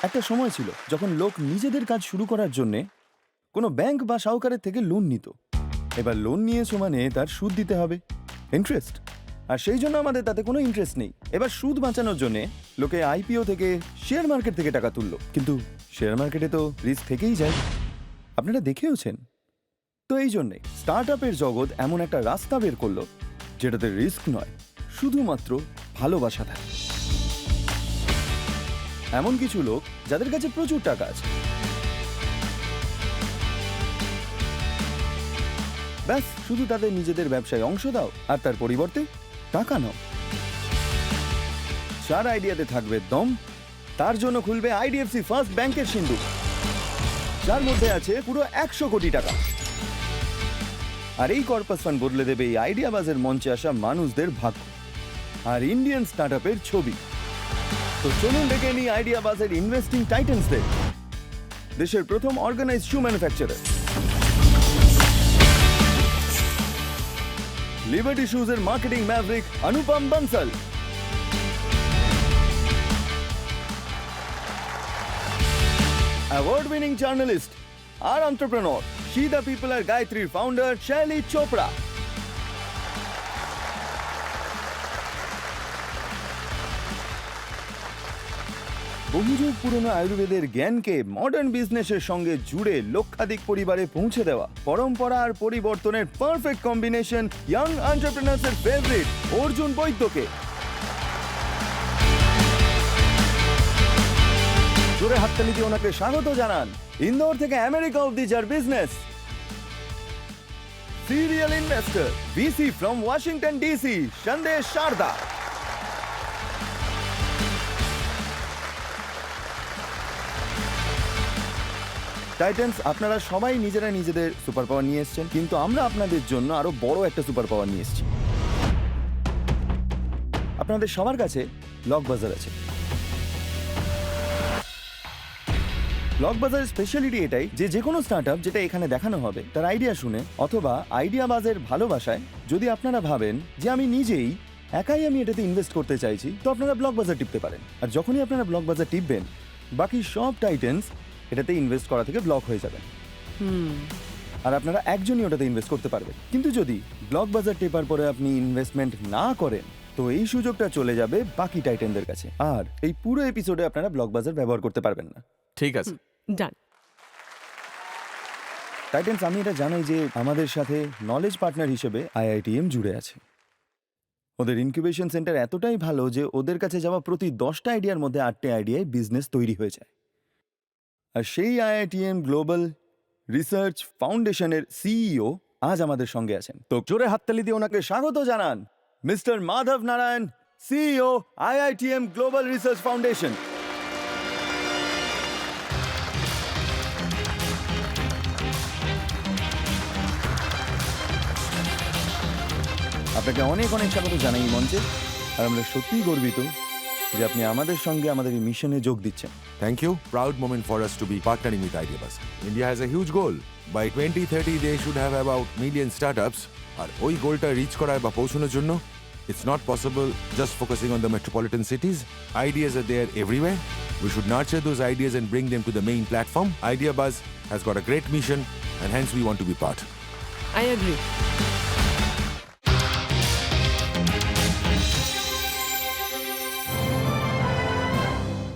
একটা সময় ছিল যখন লোক নিজেদের কাজ শুরু করার জন্যে কোনো ব্যাংক বা সাহুকারের থেকে লোন নিত। এবার লোন নিয়েছো মানে তার সুদ দিতে হবে, ইন্টারেস্ট। আর সেই জন্য আমাদের তাতে কোনো ইন্টারেস্ট নেই। এবার সুদ বাঁচানোর জন্য লোকে আইপিও থেকে, শেয়ার মার্কেট থেকে টাকা তুললো, কিন্তু শেয়ার মার্কেটে তো রিস্ক থেকেই যায়, আপনারা দেখেওছেন। তো এই জন্যে স্টার্ট আপের জগৎ এমন একটা রাস্তা বের করলো যেটাতে রিস্ক নয়, শুধুমাত্র ভালোবাসা থাকে। এমন কিছু লোক যাদের কাছে প্রচুর টাকা আছে, ব্যাস শুধু তাদের নিজেদের ব্যবসায় অংশ দাও আর তার পরিবর্তে টাকা নাও। যার আইডিয়াতে থাকবে দম, তার জন্য খুলবে আইডিএফসি ফার্স্ট ব্যাংকের সিন্ধু, যার মধ্যে আছে পুরো 100 কোটি টাকা। আর এই কর্পাস ফান্ড বদলে দেবে এই আইডিয়া বাজের মঞ্চে আসা মানুষদের ভাগ্য আর ইন্ডিয়ান স্টার্ট আপের ছবি। তো চলুন ডেকে নিই আইডিয়া বাজের ইনভেস্টিং টাইটান্সদের, দেশের প্রথম অর্গানাইজড শু ম্যানুফ্যাকচারার লিবার্টি শুজের marketing maverick Anupam Bansal, award winning journalist আর এন্টারপ্রেনর শি দ্য পিপল আর গায়ত্রীর ফাউন্ডার শৈলী চোপড়া, বহুযুগ পুরনো আয়ুর্বেদের জ্ঞানকে মডার্ন বিজনেসের সঙ্গে জুড়ে লক্ষাধিক পরিবারে পৌঁছে দেওয়া, পরম্পরা আর পরিবর্তনের পারফেক্ট কম্বিনেশন, ইয়াং এন্টারপ্রেনার্সের ফেভারিট অর্জুন বৈদ্যকে জোরে হাততালি দিয়ে ওনাকে স্বাগত জানান। ইন্দোর থেকে আমেরিকা অব্দি যার business, serial investor VC from Washington DC Sandesh Sharda, titans, আপনারা সবাই নিজেরা নিজেদের সুপার পাওয়ার নিয়ে এসেছেন, কিন্তু আমরা আপনাদের জন্য আরো বড় একটা সুপার পাওয়ার নিয়ে এসেছি। আপনাদের সবার কাছে ব্লকবাজার আছে। ব্লকবাজারের স্পেশালিটি এটাই যে যে কোনো স্টার্টআপ যেটা এখানে দেখানো হবে তার আইডিয়া শুনে অথবা আইডিয়া বাজের ভালোবাসায় যদি আপনারা ভাবেন যে আমি নিজেই একাই আমি এটাতে ইনভেস্ট করতে চাইছি, তো আপনারা ব্লকবাজার টিপতে পারেন। আর যখনই আপনারা ব্লকবাজার টিপবেন, বাকি সব টাইটান্স এটাতে ইনভেস্ট করা থেকে ব্লক হয়ে যাবেন। আর আপনারা একজনই ওটাতে ইনভেস্ট করতে পারবেন। কিন্তু যদি ব্লকবাজার টেপার পরে আপনি ইনভেস্টমেন্ট না করেন, তো এই সুযোগটা চলে যাবে বাকি টাইটানদের কাছে, আর এই পুরো এপিসোডে আপনারা ব্লকবাজার ব্যবহার করতে পারবেন না। ঠিক আছে, ডান। টাইটান্স, আমি এটা জানি যে আমাদের সাথে নলেজ পার্টনার হিসেবে আইআইটিএম জুড়ে আছে। ওদের ইনকিউবেশন সেন্টার এতটাই ভালো যে ওদের কাছে যাওয়া প্রতি 10টা আইডিয়ার মধ্যে 8টে আইডিয়ায় বিজনেস তৈরি হয়ে যায়। আর সেই আইআইটিএম গ্লোবাল রিসার্চ ফাউন্ডেশনের সিইও আজ আমাদের সঙ্গে আছেন। তো জোরে হাততালি দিয়ে ওনাকে স্বাগত জানান, mister Madhav Narayan, CEO IITM global research foundation. আপনাকে অনেক অনেক স্বাগত জানাই এই মঞ্চে। আর আমরা সত্যিই গর্বিত যে আপনি আমাদের সঙ্গে আমাদের এই মিশনে যোগ দিচ্ছেন। Thank you. Proud moment for us to be partnering with IdeaBuzz. India has a huge goal. By 2030, they should have about million startups. আর ওই গোলটা রিচ করার বা পৌঁছানোর জন্য it's not possible just focusing on the metropolitan cities. Ideas are there everywhere. We should nurture those ideas and bring them to the main platform. IdeaBuzz has got a great mission and hence we want to be part. I agree.